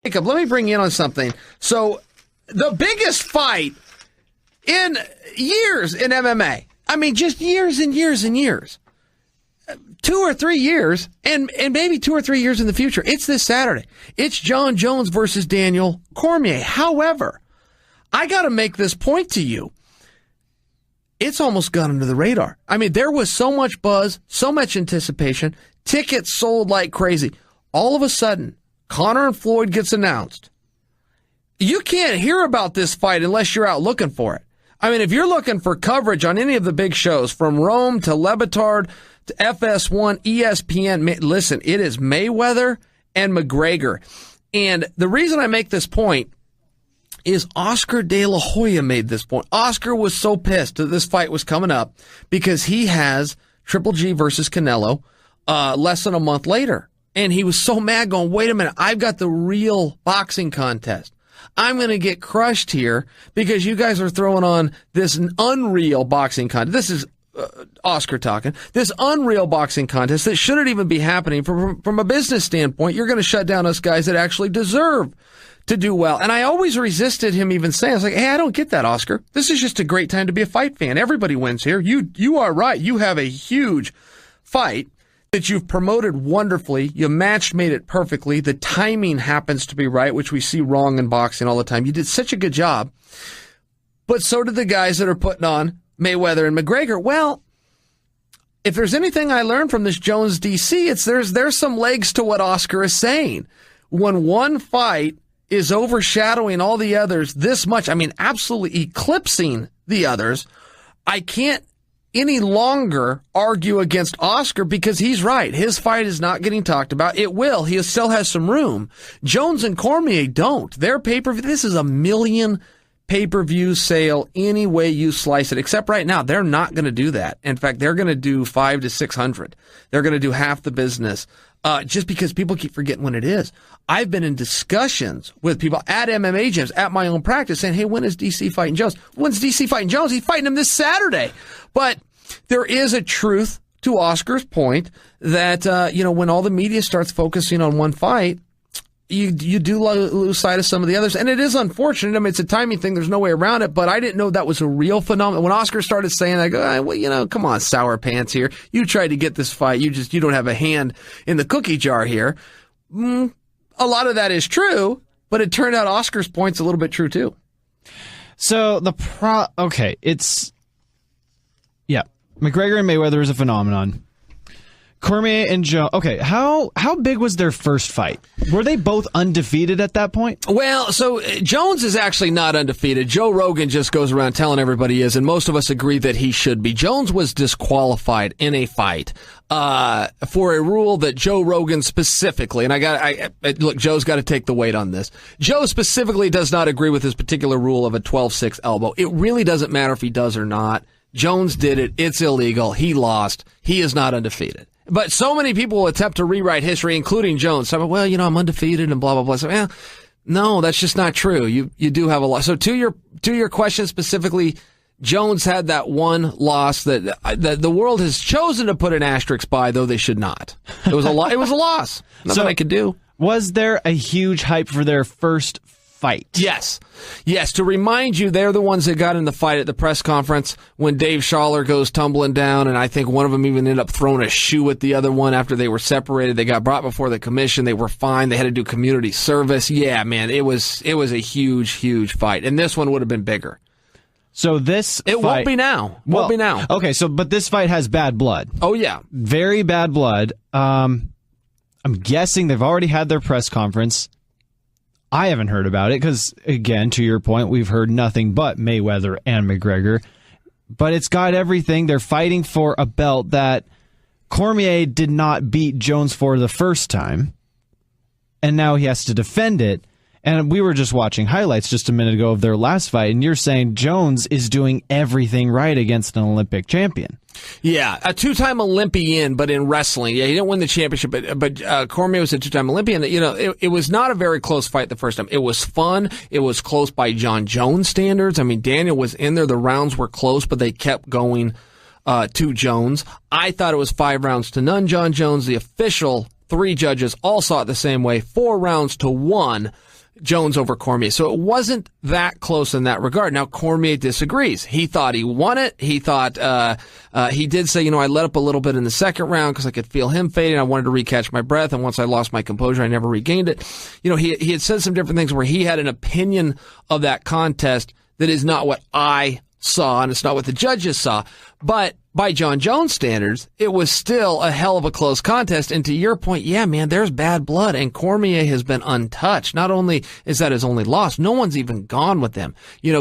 Jacob, let me bring you in on something. So, the biggest fight in years in MMA, I mean, just years and years and years, 2 or 3 years, and maybe 2 or 3 years in the future, it's this Saturday. It's John Jones versus Daniel Cormier. However, I got to make this point to you. It's almost gone under the radar. I mean, there was so much buzz, so much anticipation, tickets sold like crazy. All of a sudden, Conor and Floyd gets announced. You can't hear about this fight unless you're out looking for it. I mean, if you're looking for coverage on any of the big shows, from Rome to Le Batard to FS1, ESPN, listen, it is Mayweather and McGregor. And the reason I make this point is Oscar De La Hoya made this point. Oscar was so pissed that this fight was coming up because he has Triple G versus Canelo less than a month later. And he was so mad going, wait a minute, I've got the real boxing contest. I'm going to get crushed here because you guys are throwing on this unreal boxing contest. This is Oscar talking. This unreal boxing contest that shouldn't even be happening from a business standpoint. You're going to shut down us guys that actually deserve to do well. And I always resisted him even saying, I was like, hey, I don't get that, Oscar. This is just a great time to be a fight fan. Everybody wins here. You are right. You have a huge fight that you've promoted wonderfully. You made it perfectly. The timing happens to be right, which we see wrong in boxing all the time. You did such a good job. But so did the guys that are putting on Mayweather and McGregor. Well, if there's anything I learned from this Jones DC, it's there's some legs to what Oscar is saying. When one fight is overshadowing all the others this much, I mean, absolutely eclipsing the others, I can't any longer argue against Oscar because he's right. His fight is not getting talked about. It will. He still has some room. Jones and Cormier don't. Their pay-per-view, this is a million pay-per-view sale any way you slice it, except right now, they're not going to do that. In fact, they're going to do 500 to 600. They're going to do half the business. Just because people keep forgetting when it is. I've been in discussions with people at MMA gyms, at my own practice, saying, hey, when is DC fighting Jones? When's DC fighting Jones? He's fighting him this Saturday. But there is a truth to Oscar's point that, when all the media starts focusing on one fight, you do lose sight of some of the others. And it is unfortunate. I mean, it's a timing thing. There's no way around it. But I didn't know that was a real phenomenon. When Oscar started saying, I go, come on, sour pants here. You tried to get this fight. You don't have a hand in the cookie jar here. A lot of that is true, but it turned out Oscar's point's a little bit true too. So McGregor and Mayweather is a phenomenon. Cormier and Joe. Okay, how big was their first fight? Were they both undefeated at that point? Well, so Jones is actually not undefeated. Joe Rogan just goes around telling everybody he is, and most of us agree that he should be. Jones was disqualified in a fight for a rule that Joe Rogan specifically, and look, Joe's got to take the weight on this. Joe specifically does not agree with this particular rule of a 12-6 elbow. It really doesn't matter if he does or not. Jones did it. It's illegal. He lost. He is not undefeated. But so many people will attempt to rewrite history, including Jones. So, well, I'm undefeated and blah, blah, blah. So, no, that's just not true. You do have a loss. So to your question specifically, Jones had that one loss that the world has chosen to put an asterisk by, though they should not. It was a loss. Nothing I could do. Was there a huge hype for their first fight? Yes. To remind you, they're the ones that got in the fight at the press conference when Dave Schaller goes tumbling down, and I think one of them even ended up throwing a shoe at the other one after they were separated. They got brought before the commission. They were fined. They had to do community service. Yeah, man, it was a huge, huge fight, and this one would have been bigger. So it won't be now. Won't be now. Okay, but this fight has bad blood. Oh yeah, very bad blood. I'm guessing they've already had their press conference. I haven't heard about it because, again, to your point, we've heard nothing but Mayweather and McGregor. But it's got everything. They're fighting for a belt that Cormier did not beat Jones for the first time, and now he has to defend it. And we were just watching highlights just a minute ago of their last fight, and you're saying Jones is doing everything right against an Olympic champion. Yeah, a two-time Olympian, but in wrestling. Yeah, he didn't win the championship, but Cormier was a two-time Olympian. It was not a very close fight the first time. It was fun. It was close by John Jones standards. I mean, Daniel was in there. The rounds were close, but they kept going to Jones. I thought it was 5 rounds to none. John Jones, the official 3 judges all saw it the same way, 4 rounds to 1. Jones over Cormier. So it wasn't that close in that regard. Now, Cormier disagrees. He thought he won it. He thought, he did say, I let up a little bit in the second round because I could feel him fading. I wanted to recatch my breath. And once I lost my composure, I never regained it. He had said some different things where he had an opinion of that contest that is not what I saw, and it's not what the judges saw. But by John Jones standards, it was still a hell of a close contest. And to your point, yeah, man, there's bad blood, and Cormier has been untouched. Not only is that his only loss, no one's even gone with him.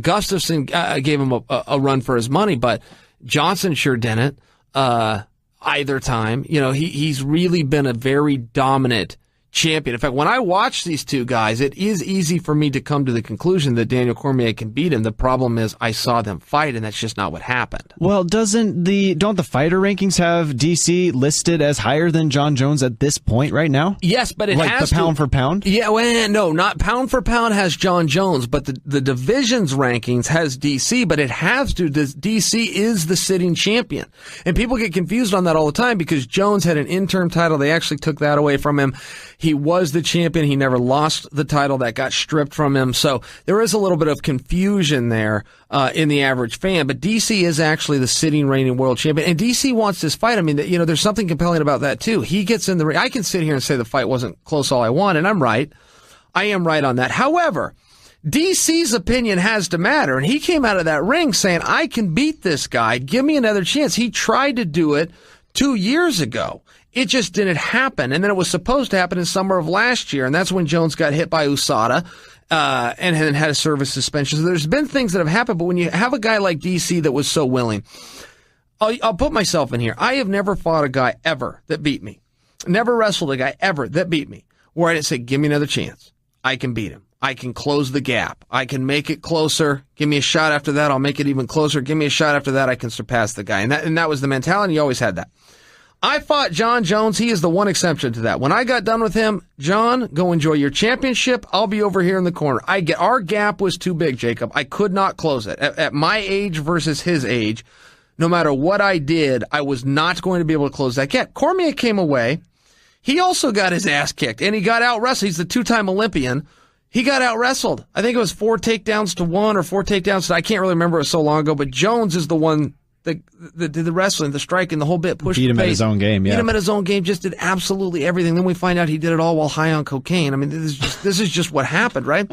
Gustafson gave him a run for his money, but Johnson sure didn't either time. He's really been a very dominant champion. In fact, when I watch these two guys, it is easy for me to come to the conclusion that Daniel Cormier can beat him. The problem is I saw them fight, and that's just not what happened. Well, don't the fighter rankings have DC listed as higher than John Jones at this point right now? Yes, but it has the pound for pound? Yeah, well, no, not pound for pound has John Jones, but the divisions rankings has DC, but it has to. DC is the sitting champion. And people get confused on that all the time because Jones had an interim title. They actually took that away from him. He was the champion. He never lost the title. That got stripped from him. So there is a little bit of confusion there in the average fan. But DC is actually the sitting reigning world champion. And DC wants this fight. I mean, there's something compelling about that, too. He gets in the ring. I can sit here and say the fight wasn't close all I want, and I'm right. I am right on that. However, DC's opinion has to matter. And he came out of that ring saying, I can beat this guy. Give me another chance. He tried to do it 2 years ago. It just didn't happen. And then it was supposed to happen in summer of last year. And that's when Jones got hit by USADA, and then had a service suspension. So there's been things that have happened. But when you have a guy like DC that was so willing, I'll put myself in here. I have never fought a guy ever that beat me. Never wrestled a guy ever that beat me where I didn't say, give me another chance. I can beat him. I can close the gap. I can make it closer. Give me a shot after that. I'll make it even closer. Give me a shot after that. I can surpass the guy. And that was the mentality. You always had that. I fought John Jones. He is the one exception to that. When I got done with him, John, go enjoy your championship. I'll be over here in the corner. Our gap was too big, Jacob. I could not close it. At my age versus his age, no matter what I did, I was not going to be able to close that gap. Cormier came away. He also got his ass kicked, and he got out-wrestled. He's the 2-time Olympian. He got out-wrestled. I think it was 4 takedowns to 1 or 4 takedowns to, I can't really remember, it was so long ago, but Jones is the one that did the wrestling, the striking, the whole bit, pushed beat him the pace. At his own game, yeah. Beat him at his own game, just did absolutely everything. Then we find out he did it all while high on cocaine. I mean, this is just what happened, right?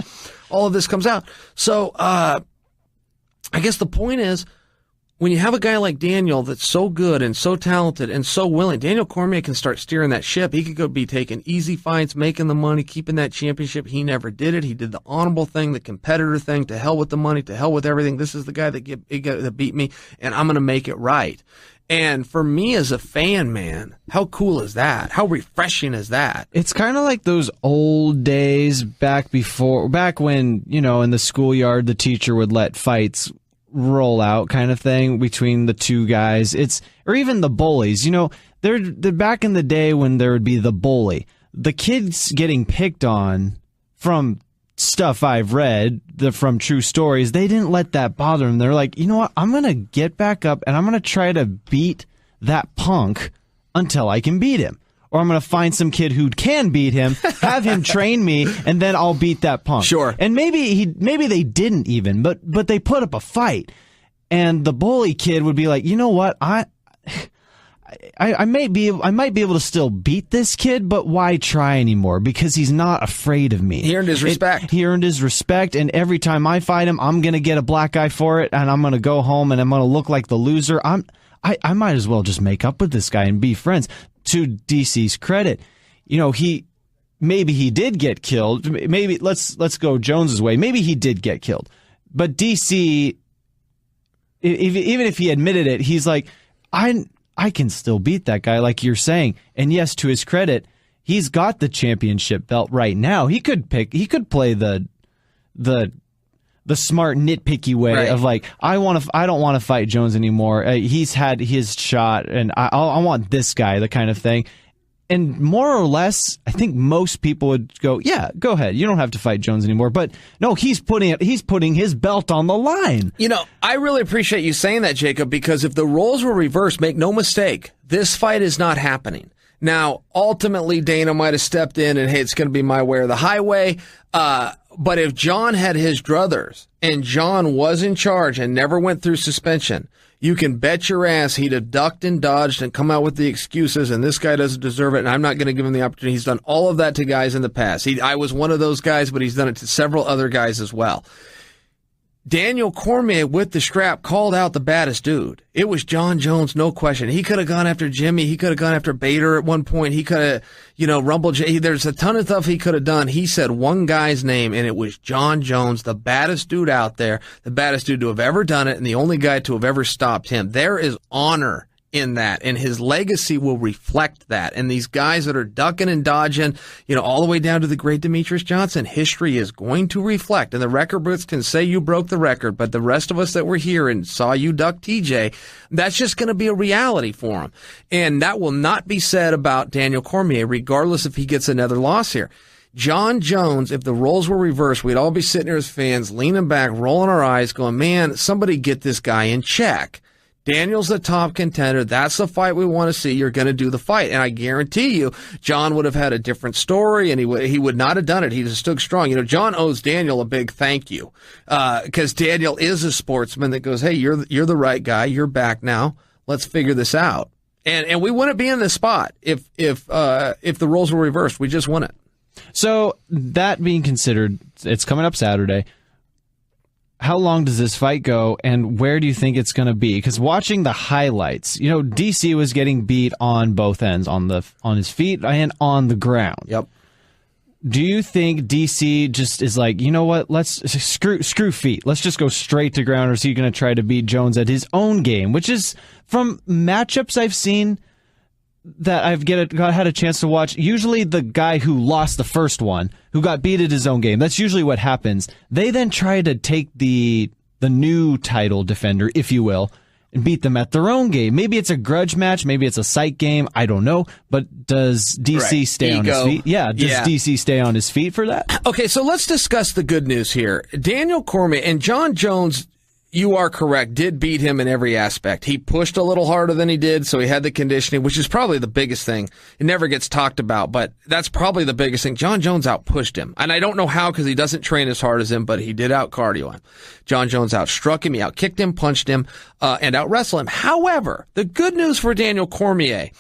All of this comes out. So, I guess the point is, when you have a guy like Daniel that's so good and so talented and so willing, Daniel Cormier can start steering that ship. He could go be taking easy fights, making the money, keeping that championship. He never did it. He did the honorable thing, the competitor thing, to hell with the money, to hell with everything. This is the guy that beat me, and I'm going to make it right. And for me as a fan, man, how cool is that? How refreshing is that? It's kind of like those old days back when, in the schoolyard, the teacher would let fights roll out kind of thing between the two guys. Or even the bullies. They're back in the day when there would be the bully. The kids getting picked on from stuff I've read, from true stories, they didn't let that bother them. They're like, you know what? I'm going to get back up and I'm going to try to beat that punk until I can beat him. Or I'm going to find some kid who can beat him, have him train me, and then I'll beat that punk. Sure. And maybe they didn't even, but they put up a fight. And the bully kid would be like, you know what? I might be able to still beat this kid, but why try anymore? Because he's not afraid of me. He earned his respect. He earned his respect, and every time I fight him, I'm going to get a black eye for it, and I'm going to go home and I'm going to look like the loser. I might as well just make up with this guy and be friends. To DC's credit, maybe he did get killed. Maybe let's go Jones's way. Maybe he did get killed, but DC, even if he admitted it, he's like, I can still beat that guy, like you're saying. And yes, to his credit, he's got the championship belt right now. He could play the smart nitpicky way, right, of like, I don't want to fight Jones anymore. He's had his shot, and I want this guy, the kind of thing. And more or less, I think most people would go, yeah, go ahead. You don't have to fight Jones anymore. But no, he's putting his belt on the line. I really appreciate you saying that, Jacob, because if the roles were reversed, make no mistake, this fight is not happening. Now, ultimately, Dana might have stepped in and, hey, it's going to be my way or the highway. But if John had his druthers and John was in charge and never went through suspension, you can bet your ass he'd have ducked and dodged and come out with the excuses, and this guy doesn't deserve it, and I'm not going to give him the opportunity. He's done all of that to guys in the past. I was one of those guys, but he's done it to several other guys as well. Daniel Cormier with the strap called out the baddest dude. It was John Jones, no question. He could have gone after Jimmy. He could have gone after Bader at one point. He could have, rumbled. There's a ton of stuff he could have done. He said one guy's name, and it was John Jones, the baddest dude out there, the baddest dude to have ever done it, and the only guy to have ever stopped him. There is honor in that, and his legacy will reflect that. And these guys that are ducking and dodging, all the way down to the great Demetrius Johnson, history is going to reflect. And the record books can say you broke the record, but the rest of us that were here and saw you duck TJ, that's just going to be a reality for him. And that will not be said about Daniel Cormier, regardless if he gets another loss here. John Jones, if the roles were reversed, we'd all be sitting here as fans, leaning back, rolling our eyes, going, man, somebody get this guy in check. Daniel's the top contender. That's the fight we want to see. You're going to do the fight. And I guarantee you, John would have had a different story, and he would not have done it. He just stood strong. John owes Daniel a big thank you, because Daniel is a sportsman that goes, hey, you're the right guy. You're back now. Let's figure this out. And we wouldn't be in this spot if the roles were reversed. We just wouldn't. So that being considered, it's coming up Saturday. How long does this fight go, and where do you think it's going to be? Because watching the highlights, DC was getting beat on both ends, on his feet and on the ground. Yep. Do you think DC just is like, you know what? Let's screw feet. Let's just go straight to ground, or is he going to try to beat Jones at his own game? Which is, from matchups I've seen that I've had a chance to watch, usually the guy who lost the first one, who got beat at his own game, that's usually what happens. They then try to take the new title defender, if you will, and beat them at their own game. Maybe it's a grudge match, maybe it's a sight game, I don't know. But does DC stay on his feet? Yeah, DC stay on his feet for that? Okay, so let's discuss the good news here. Daniel Cormier and John Jones, you are correct, did beat him in every aspect. He pushed a little harder than he did, so he had the conditioning, which is probably the biggest thing. It never gets talked about, but that's probably the biggest thing. John Jones outpushed him. And I don't know how, because he doesn't train as hard as him, but he did out-cardio him. John Jones outstruck him, he outkicked him, punched him, and out-wrestled him. However, the good news for Daniel Cormier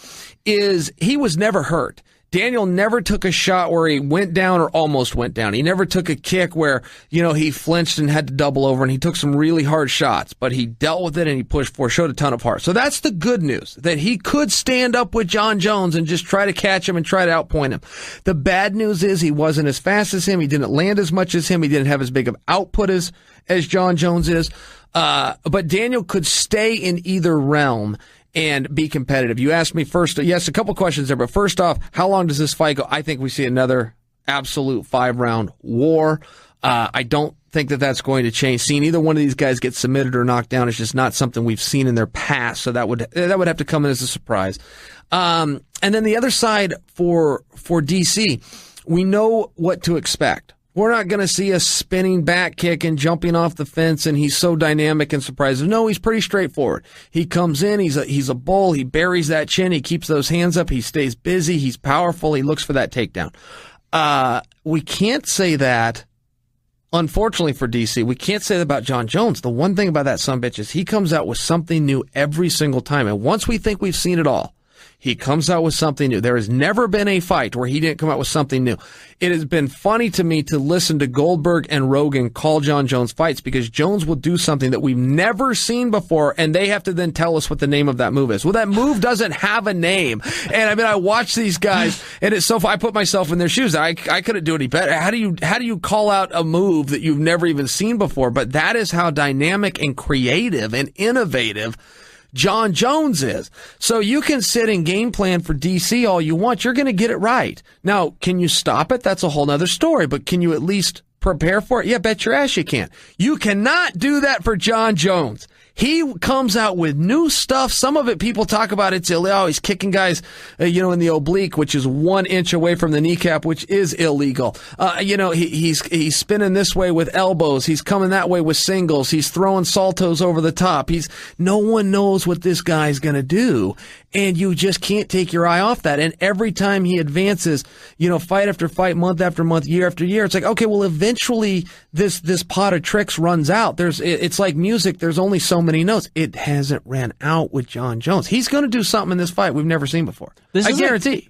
is he was never hurt. Daniel never took a shot where he went down or almost went down. He never took a kick where, he flinched and had to double over, and he took some really hard shots, but he dealt with it and he pushed forward, showed a ton of heart. So that's the good news, that he could stand up with John Jones and just try to catch him and try to outpoint him. The bad news is he wasn't as fast as him. He didn't land as much as him. He didn't have as big of output as John Jones is. But Daniel could stay in either realm and be competitive. You asked me first, yes, a couple questions there, but first off, how long does this fight go? I think we see another absolute 5-round war. I don't think that that's going to change. Seeing either one of these guys get submitted or knocked down is just not something we've seen in their past, so that would have to come in as a surprise. And then the other side for DC, we know what to expect. We're not going to see a spinning back kick and jumping off the fence, and he's so dynamic and surprising. No, he's pretty straightforward. He comes in, he's a bull, he buries that chin, he keeps those hands up, he stays busy, he's powerful, he looks for that takedown. We can't say that, unfortunately for DC, we can't say that about John Jones. The one thing about that sumbitch is he comes out with something new every single time, and once we think we've seen it all, he comes out with something new. There has never been a fight where he didn't come out with something new. It has been funny to me to listen to Goldberg and Rogan call John Jones fights, because Jones will do something that we've never seen before, and they have to then tell us what the name of that move is. Well, that move doesn't have a name. And I watch these guys, and it's so fun. I put myself in their shoes. I couldn't do any better. How do you call out a move that you've never even seen before? But that is how dynamic and creative and innovative John Jones is. So you can sit and game plan for DC all you want. You're going to get it right. Now, can you stop it? That's a whole other story, but can you at least prepare for it? Yeah, bet your ass you can. You cannot do that for John Jones. He comes out with new stuff. Some of it people talk about it's illegal. Oh, he's kicking guys, in the oblique, which is 1 inch away from the kneecap, which is illegal. He's spinning this way with elbows. He's coming that way with singles. He's throwing saltos over the top. No one knows what this guy's going to do. And you just can't take your eye off that. And every time he advances, you know, fight after fight, month after month, year after year, it's like, okay, well, eventually this pot of tricks runs out. It's like music. There's only so many notes. It hasn't ran out with John Jones. He's going to do something in this fight we've never seen before. I guarantee.